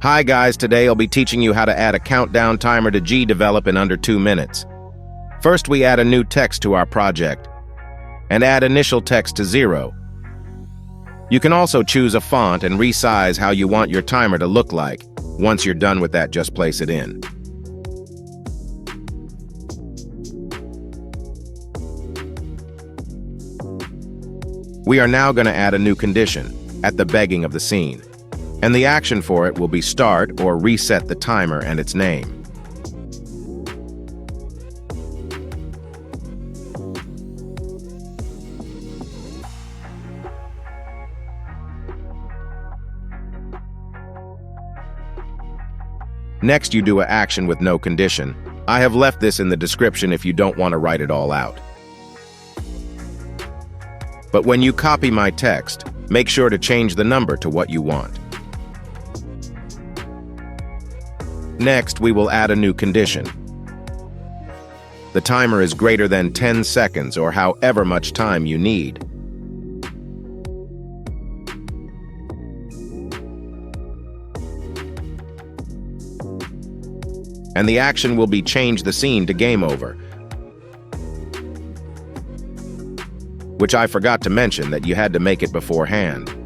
Hi guys, today I'll be teaching you how to add a countdown timer to GDevelop in under 2 minutes. First, we add a new text to our project and add initial text to 0. You can also choose a font and resize how you want your timer to look like. Once you're done with that, just place it in. We are now going to add a new condition at the beginning of the scene, and the action for it will be start or reset the timer and its name. Next, you do an action with no condition. I have left this in the description if you don't want to write it all out. But when you copy my text, make sure to change the number to what you want. Next, we will add a new condition. The timer is greater than 10 seconds or however much time you need. And the action will be change the scene to game over, which I forgot to mention that you had to make it beforehand.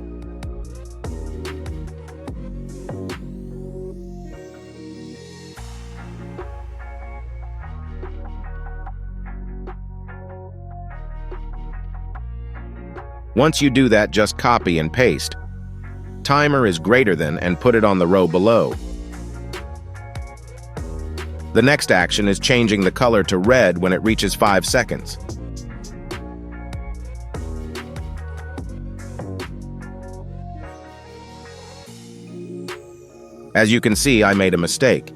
Once you do that, just copy and paste. Timer is greater than and put it on the row below. The next action is changing the color to red when it reaches 5 seconds. As you can see, I made a mistake.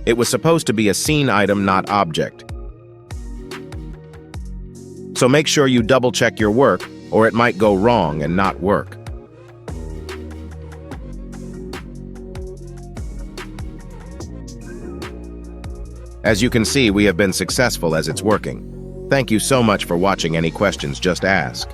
It was supposed to be a scene item, not object. So make sure you double-check your work, or it might go wrong and not work. As you can see, we have been successful as it's working. Thank you so much for watching. Any questions, just ask.